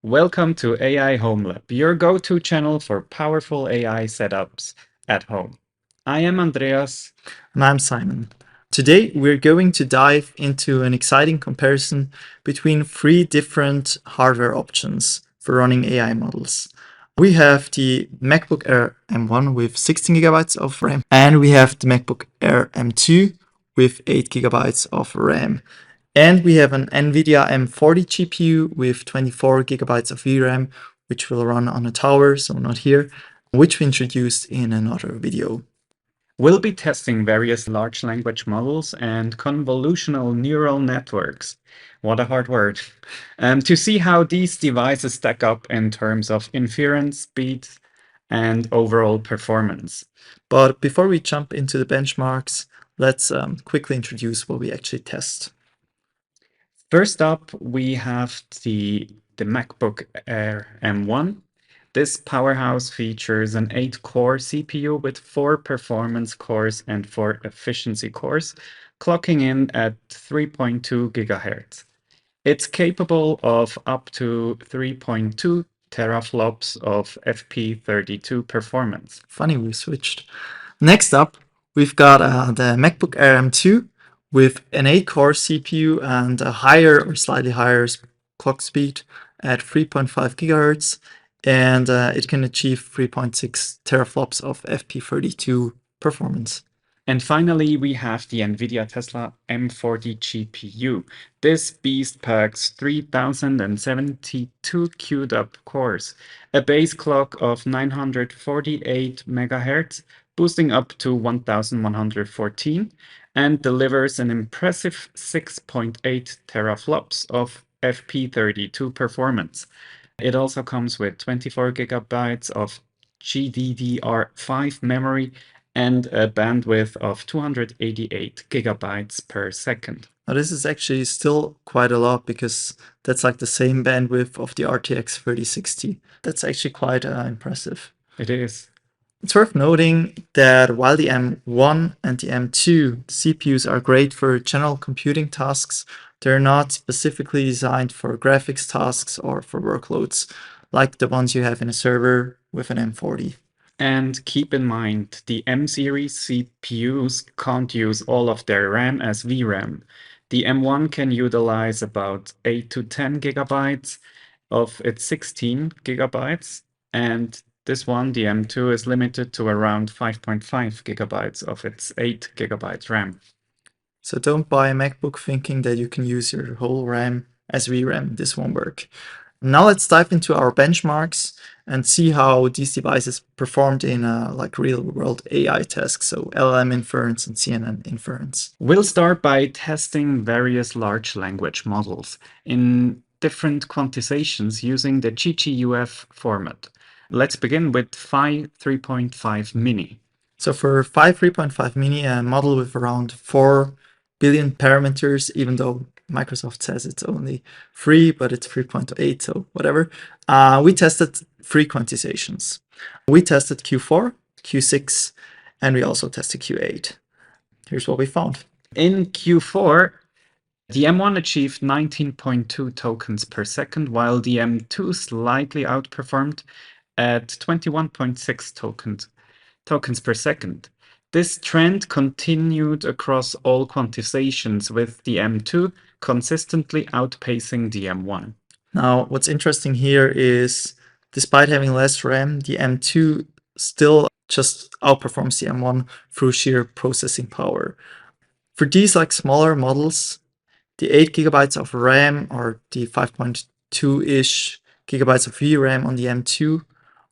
Welcome to AI Home Lab, your go-to channel for powerful AI setups at home. I am Andreas. And I'm Simon. Today we're going to dive into an exciting comparison between three different hardware options for running AI models. We have the MacBook Air M1 with 16 gigabytes of RAM, and we have the MacBook Air M2 with 8 gigabytes of RAM. And we have an Nvidia M40 GPU with 24 gigabytes of VRAM, which will run on a tower, so not here, which we introduced in another video. We'll be testing various large language models and convolutional neural networks. What a hard word. To see how these devices stack up in terms of inference, speed, and overall performance. But before we jump into the benchmarks, let's quickly introduce what we actually test. First up, we have the MacBook Air M1. This powerhouse features an 8-core CPU with 4 performance cores and 4 efficiency cores, clocking in at 3.2 GHz. It's capable of up to 3.2 teraflops of FP32 performance. Funny we switched. Next up, we've got the MacBook Air M2 with an 8-core CPU and a higher or slightly higher clock speed at 3.5 gigahertz, and it can achieve 3.6 teraflops of FP32 performance. And finally, we have the Nvidia Tesla M40 GPU. This beast packs 3072 queued up cores, a base clock of 948 MHz, boosting up to 1114, and delivers an impressive 6.8 teraflops of FP32 performance. It also comes with 24 gigabytes of GDDR5 memory and a bandwidth of 288 gigabytes per second. Now this is actually still quite a lot because that's like the same bandwidth of the RTX 3060. That's actually quite impressive. It is. It's worth noting that while the M1 and the M2 CPUs are great for general computing tasks, they're not specifically designed for graphics tasks or for workloads like the ones you have in a server with an M40. And keep in mind, the M series CPUs can't use all of their RAM as VRAM. The M1 can utilize about 8 to 10 gigabytes of its 16 gigabytes, and this one, the M2, is limited to around 5.5 gigabytes of its 8 gigabytes RAM. So don't buy a MacBook thinking that you can use your whole RAM as VRAM. This won't work. Now let's dive into our benchmarks and see how these devices performed in like real-world AI tasks, so LLM inference and CNN inference. We'll start by testing various large language models in different quantizations using the GGUF format. Let's begin with Phi 3.5 Mini. So for Phi 3.5 Mini, a model with around 4 billion parameters, even though Microsoft says it's only 3, but it's 3.8, so whatever. We tested 3 quantizations. We tested Q4, Q6, and we also tested Q8. Here's what we found. In Q4, the M1 achieved 19.2 tokens per second, while the M2 slightly outperformed at 21.6 tokens per second. This trend continued across all quantizations, with the M2 consistently outpacing the M1. Now, what's interesting here is, despite having less RAM, the M2 still just outperforms the M1 through sheer processing power. For these like smaller models, the 8 gigabytes of RAM or the 5.2-ish gigabytes of VRAM on the M2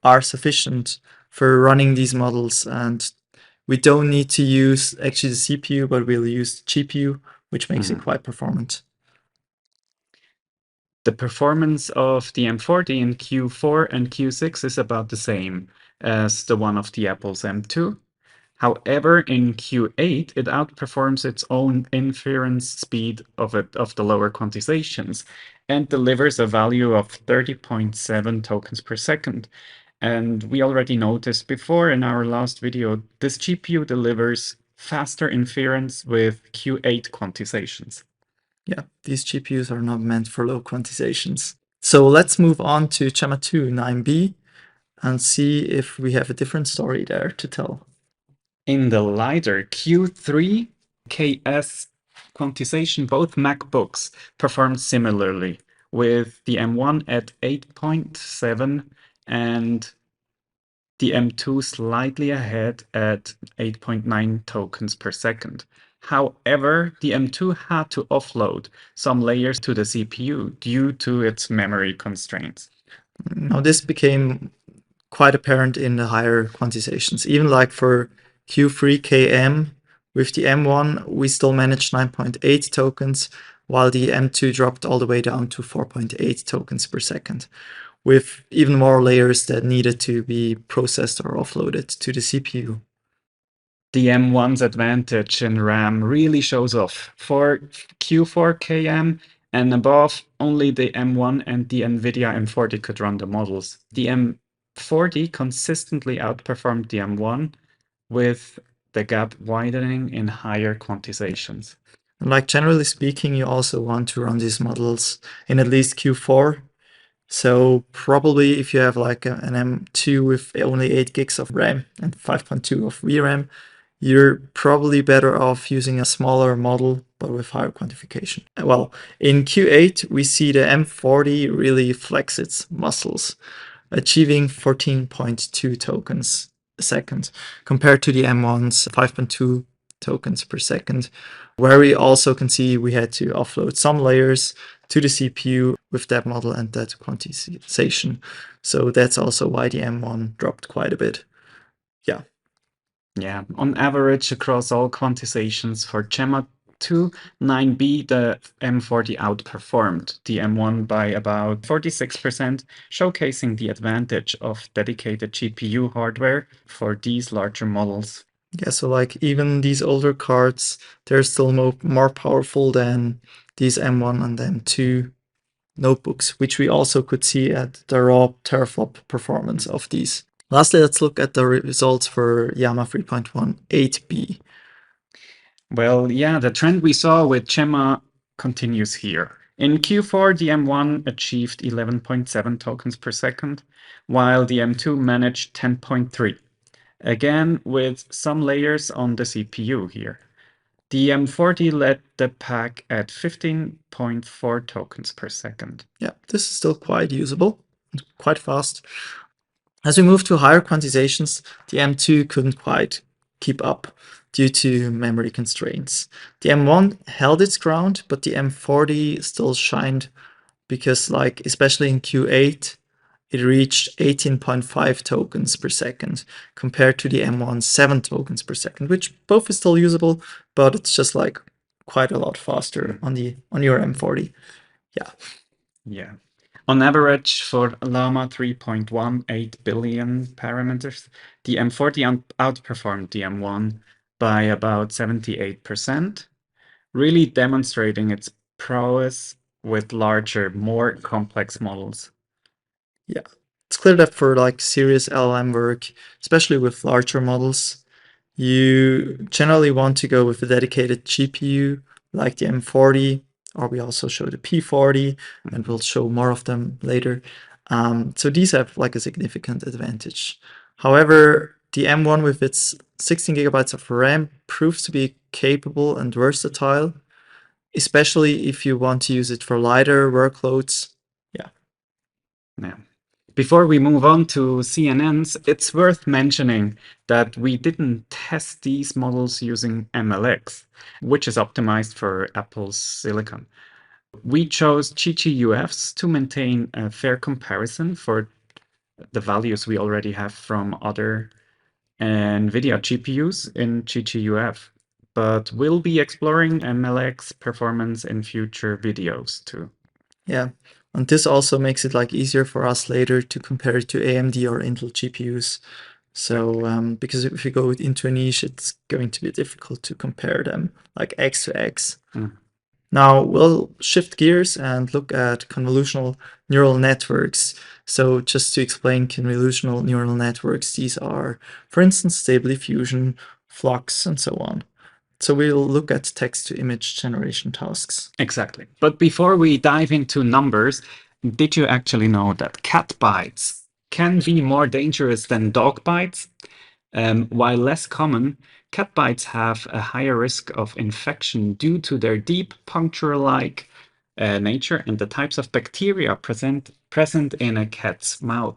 are sufficient for running these models, and we don't need to use actually the CPU, but we'll use the GPU, which makes it quite performant. The performance of the M40 in Q4 and Q6 is about the same as the one of the Apple's M2. However, in Q8, it outperforms its own inference speed of the lower quantizations and delivers a value of 30.7 tokens per second. And we already noticed before in our last video, this GPU delivers faster inference with Q8 quantizations. Yeah, these GPUs are not meant for low quantizations. So let's move on to Gemma 2 9B and see if we have a different story there to tell. In the lighter Q3 KS quantization, both MacBooks performed similarly, with the M1 at 8.7 and the M2 slightly ahead at 8.9 tokens per second. However, the M2 had to offload some layers to the CPU due to its memory constraints. Now, this became quite apparent in the higher quantizations. Even like for Q3KM, with the M1, we still managed 9.8 tokens, while the M2 dropped all the way down to 4.8 tokens per second, with even more layers that needed to be processed or offloaded to the CPU. The M1's advantage in RAM really shows off. For Q4KM and above, only the M1 and the Nvidia M40 could run the models. The M40 consistently outperformed the M1, with the gap widening in higher quantizations. Like generally speaking, you also want to run these models in at least Q4. So probably if you have like an M2 with only 8 gigs of RAM and 5.2 of VRAM, you're probably better off using a smaller model, but with higher quantification. Well, in Q8, we see the M40 really flex its muscles, achieving 14.2 tokens a second, compared to the M1's 5.2 tokens per second, where we also can see we had to offload some layers to the CPU with that model and that quantization. So that's also why the M1 dropped quite a bit. Yeah. Yeah, on average across all quantizations for Gemma 2 9B, the M40 outperformed the M1 by about 46%, showcasing the advantage of dedicated GPU hardware for these larger models. Yeah, so like even these older cards, they're still more powerful than these M1 and M2 notebooks, which we also could see at the raw teraflop performance of these. Lastly, let's look at the results for Llama 3.1 8B. Well, yeah, the trend we saw with Gemma continues here. In Q4, the M1 achieved 11.7 tokens per second, while the M2 managed 10.3. Again, with some layers on the CPU here. The M40 led the pack at 15.4 tokens per second. Yeah, this is still quite usable, quite fast. As we move to higher quantizations, the M2 couldn't quite keep up due to memory constraints. The M1 held its ground, but the M40 still shined because, like, especially in Q8, it reached 18.5 tokens per second compared to the M1's 7 tokens per second, which both is still usable, but it's just like quite a lot faster on your M40. Yeah. Yeah. On average, for Llama 3.18 billion parameters, the M40 outperformed the M1 by about 78%, really demonstrating its prowess with larger, more complex models. Yeah. It's clear that for like serious LLM work, especially with larger models, you generally want to go with a dedicated GPU like the M40, or we also show the P40, and we'll show more of them later. So these have like a significant advantage. However, the M1 with its 16 gigabytes of RAM proves to be capable and versatile, especially if you want to use it for lighter workloads. Yeah. Before we move on to CNNs, it's worth mentioning that we didn't test these models using MLX, which is optimized for Apple's silicon. We chose GGUFs to maintain a fair comparison for the values we already have from other NVIDIA GPUs in GGUF, but we'll be exploring MLX performance in future videos too. Yeah, and this also makes it like easier for us later to compare it to AMD or Intel GPUs. So because if you go into a niche, it's going to be difficult to compare them like X to X. Now we'll shift gears and look at convolutional neural networks. So just to explain convolutional neural networks, these are, for instance, Stable Diffusion, Flux, and so on. So we'll look at text-to-image generation tasks. Exactly. But before we dive into numbers, Did you actually know that cat bites can be more dangerous than dog bites? While less common, cat bites have a higher risk of infection due to their deep puncture-like nature and the types of bacteria present in a cat's mouth.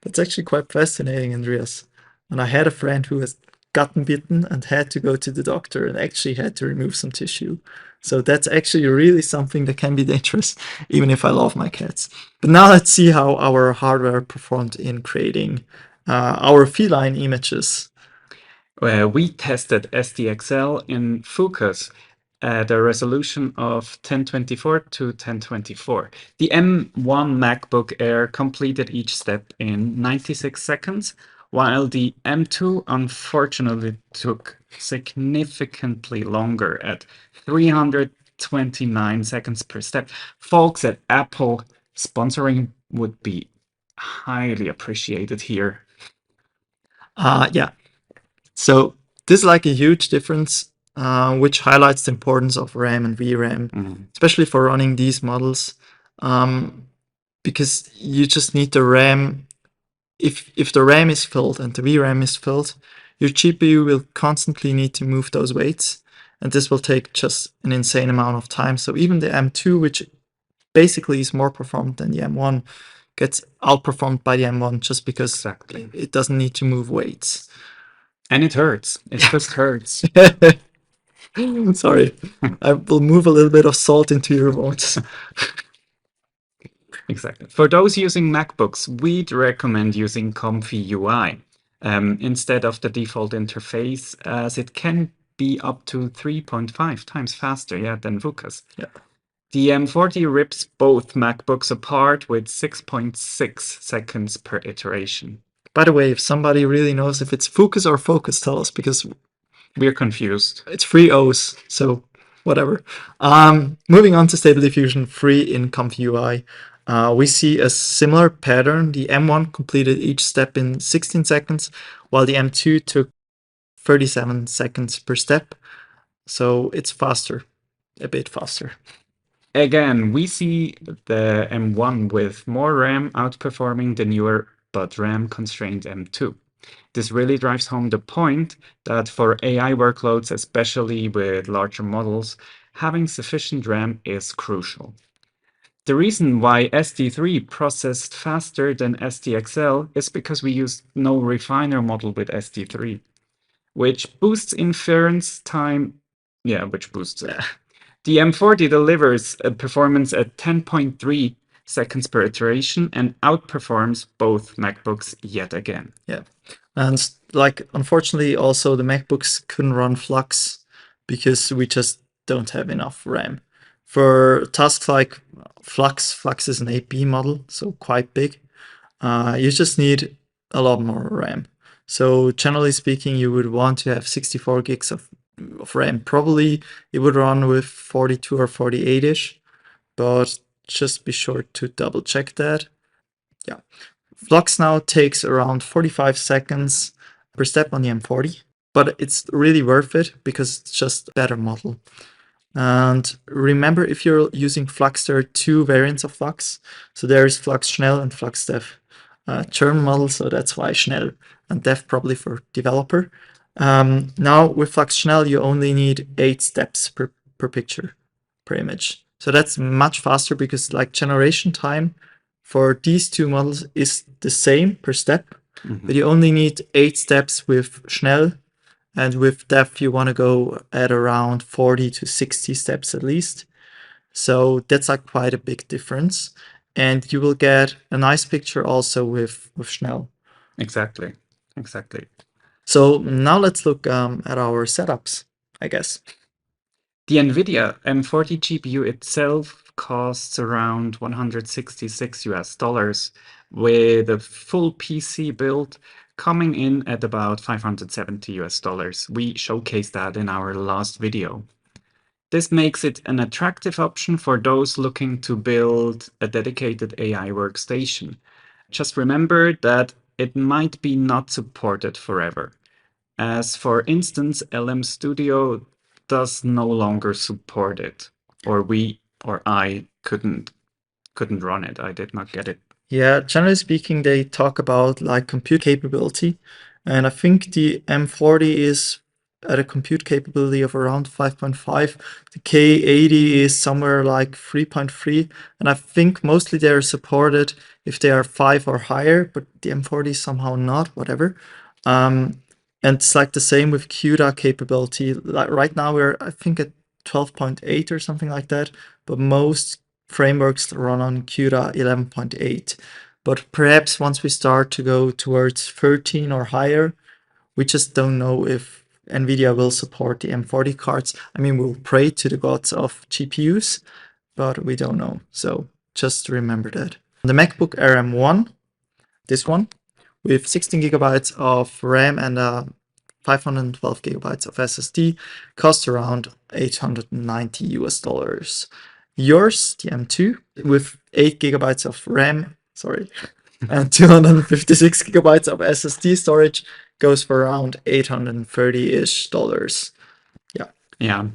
That's actually quite fascinating, Andreas. And I had a friend who has gotten bitten and had to go to the doctor and actually had to remove some tissue. So that's actually really something that can be dangerous, even if I love my cats. But now let's see how our hardware performed in creating our feline images. We tested SDXL in Focus at a resolution of 1024 to 1024. The M1 MacBook Air completed each step in 96 seconds, while the M2 unfortunately took significantly longer at 329 seconds per step. Folks at Apple, sponsoring would be highly appreciated here. Yeah. So this is like a huge difference, which highlights the importance of RAM and VRAM, especially for running these models, because you just need the RAM. If the RAM is filled and the VRAM is filled, your GPU will constantly need to move those weights, and this will take just an insane amount of time. So even the M2, which basically is more performant than the M1, gets outperformed by the M1 just because it doesn't need to move weights. And it hurts. It just hurts. Sorry, I will move a little bit of salt into your wounds. Exactly. For those using MacBooks, we'd recommend using Comfy UI instead of the default interface, as it can be up to 3.5 times faster than Focus. Yeah. The M40 rips both MacBooks apart with 6.6 seconds per iteration. By the way, if somebody really knows if it's Focus or Focus, tell us, because we're confused. It's 3 O's, so whatever. Moving on to Stable Diffusion 3 in Comfy UI. We see a similar pattern. The M1 completed each step in 16 seconds, while the M2 took 37 seconds per step. So it's faster, a bit faster. Again, we see the M1 with more RAM outperforming the newer but RAM-constrained M2. This really drives home the point that for AI workloads, especially with larger models, having sufficient RAM is crucial. The reason why SD3 processed faster than SDXL is because we used no refiner model with SD3, which boosts inference time. Yeah, which boosts it. The M40 delivers a performance at 10.3 seconds per iteration and outperforms both MacBooks yet again. Yeah. And like, unfortunately, also the MacBooks couldn't run Flux because we just don't have enough RAM. For tasks like Flux is an 8B model, so quite big. You just need a lot more RAM. So generally speaking, you would want to have 64 gigs of RAM. Probably it would run with 42 or 48-ish, but just be sure to double check that. Yeah. Flux now takes around 45 seconds per step on the M40, but it's really worth it because it's just a better model. And remember, if you're using Flux, there are two variants of Flux. So there is Flux Schnell and Flux Dev. German model, so that's why Schnell, and Dev probably for developer. Now with Flux Schnell, you only need 8 steps per picture, per image. So that's much faster because like generation time for these two models is the same per step, but you only need 8 steps with Schnell. And with Dev, you want to go at around 40 to 60 steps at least. So that's like quite a big difference. And you will get a nice picture also with Schnell. Exactly. So now let's look at our setups, I guess. The Nvidia M40 GPU itself costs around 166 US dollars, with a full PC build coming in at about 570 US dollars. We showcased that in our last video. This makes it an attractive option for those looking to build a dedicated AI workstation. Just remember that it might be not supported forever. As for instance, LM Studio does no longer support it, or I couldn't couldn't run it. I did not get it. Yeah, generally speaking, they talk about like compute capability. And I think the M40 is at a compute capability of around 5.5. The K80 is somewhere like 3.3. And I think mostly they're supported if they are 5 or higher, but the M40 is somehow not, whatever. And it's like the same with CUDA capability. Like right now we're, I think, at 12.8 or something like that, but most frameworks run on CUDA 11.8. But perhaps once we start to go towards 13 or higher, we just don't know if Nvidia will support the M40 cards. I mean, we'll pray to the gods of GPUs, but we don't know. So just remember that. The MacBook Air M1, this one, with 16 gigabytes of RAM and 512 gigabytes of SSD, costs around $890. Yours, the M2, with 8 gigabytes of RAM, and 256 gigabytes of SSD storage, goes for around $830-ish. Yeah.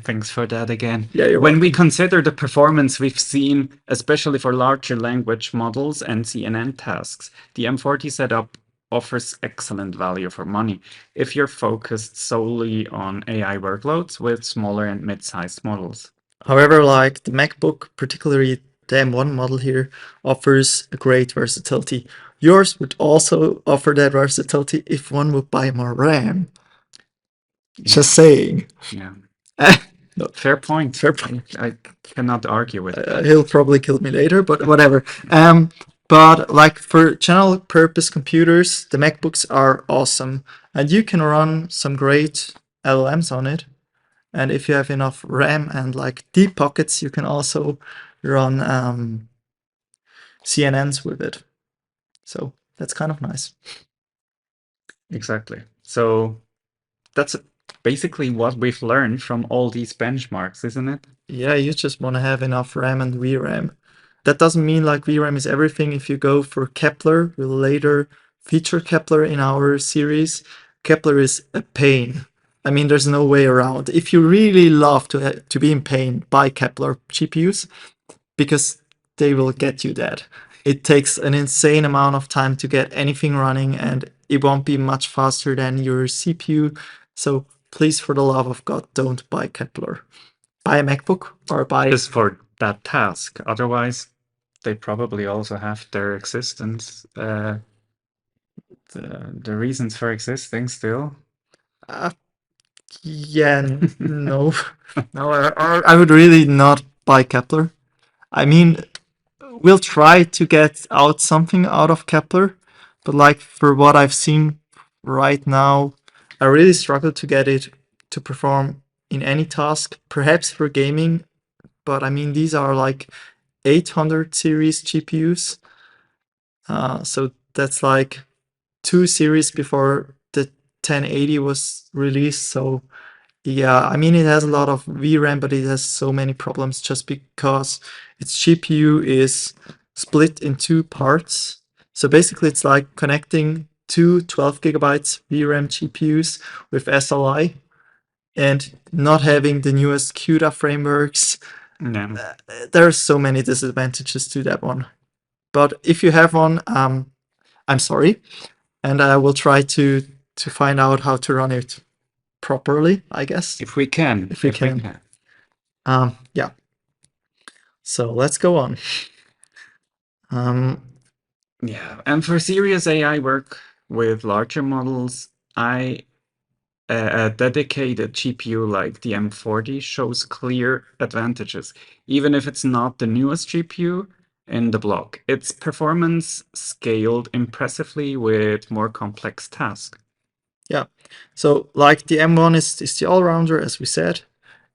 Thanks for that again. Yeah, you're When welcome. we consider the performance we've seen, especially for larger language models and CNN tasks, the M40 setup offers excellent value for money if you're focused solely on AI workloads with smaller and mid-sized models. However, like the MacBook, particularly the M1 model here, offers a great versatility. Yours would also offer that versatility if one would buy more RAM. Just saying. Yeah. No, Fair point. fair point. I cannot argue with that. He'll probably kill me later, but whatever. But like for general purpose computers, the MacBooks are awesome, and you can run some great LLMs on it. And if you have enough RAM and like deep pockets, you can also run CNNs with it. So that's kind of nice. Exactly. So that's basically what we've learned from all these benchmarks, isn't it? Yeah, you just want to have enough RAM and VRAM. That doesn't mean like VRAM is everything. If you go for Kepler, we'll later feature Kepler in our series. Kepler is a pain. I mean, there's no way around. If you really love to be in pain, buy Kepler GPUs because they will get you that. It takes an insane amount of time to get anything running, and it won't be much faster than your CPU. So please, for the love of God, don't buy Kepler. Buy a MacBook or buy... Just for that task. Otherwise, they probably also have their existence, the reasons for existing still. Yeah, no. No, I would really not buy Kepler. I mean, we'll try to get out something out of Kepler, but like for what I've seen right now, I really struggle to get it to perform in any task, perhaps for gaming, but I mean, these are like 800 series GPUs. So that's like 2 series before the 1080 was released. So yeah, I mean, it has a lot of VRAM, but it has so many problems just because its GPU is split in 2 parts. So basically, it's like connecting two 12 gigabytes VRAM GPUs with SLI and not having the newest CUDA frameworks. Yeah. There are so many disadvantages to that one. But if you have one, I'm sorry, and I will try to find out how to run it properly, I guess. If we can. If we can. Yeah. So let's go on. Yeah, and for serious AI work with larger models, a dedicated GPU like the M40 shows clear advantages, even if it's not the newest GPU in the block. Its performance scaled impressively with more complex tasks. Yeah. So like the M1 is the all-rounder, as we said.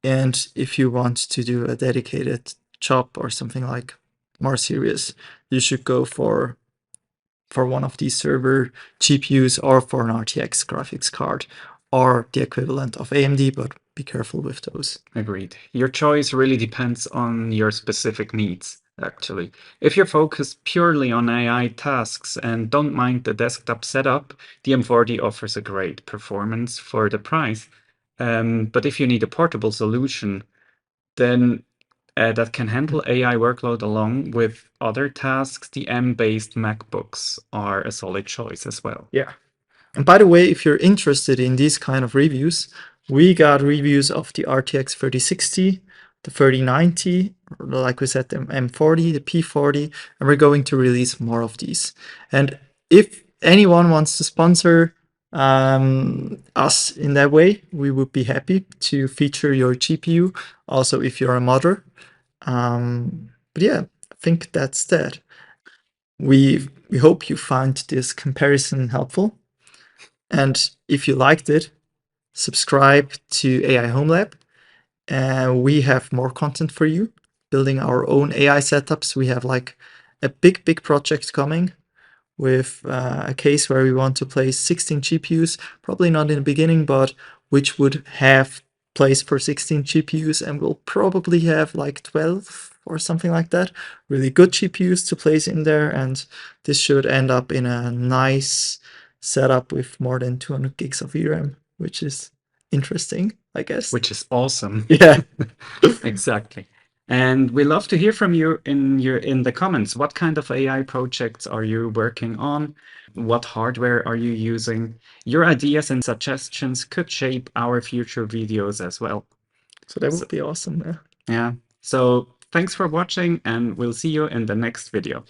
And if you want to do a dedicated job or something like more serious, you should go for one of these server GPUs or for an RTX graphics card or the equivalent of AMD, but be careful with those. Agreed. Your choice really depends on your specific needs, actually. If you're focused purely on AI tasks and don't mind the desktop setup, the M40 offers a great performance for the price. But if you need a portable solution, then that can handle AI workload along with other tasks, the M-based MacBooks are a solid choice as well. Yeah. And by the way, if you're interested in these kind of reviews, we got reviews of the RTX 3060, the 3090, like we said, the M40, the P40, and we're going to release more of these. And if anyone wants to sponsor us in that way, we would be happy to feature your GPU. Also, if you're a modder. But yeah, I think that's that. We hope you found this comparison helpful. And if you liked it, subscribe to AI Home Lab. We have more content for you, building our own AI setups. We have like a big project coming with a case where we want to place 16 GPUs, probably not in the beginning, but which would have place for 16 GPUs and will probably have like 12 or something like that. Really good GPUs to place in there, and this should end up in a nice setup with more than 200 gigs of VRAM, which is interesting, I guess. Which is awesome. Yeah. Exactly. And we love to hear from you in the comments. What kind of AI projects are you working on? What hardware are you using? Your ideas and suggestions could shape our future videos as well. So that would be awesome. Yeah. So thanks for watching, and we'll see you in the next video.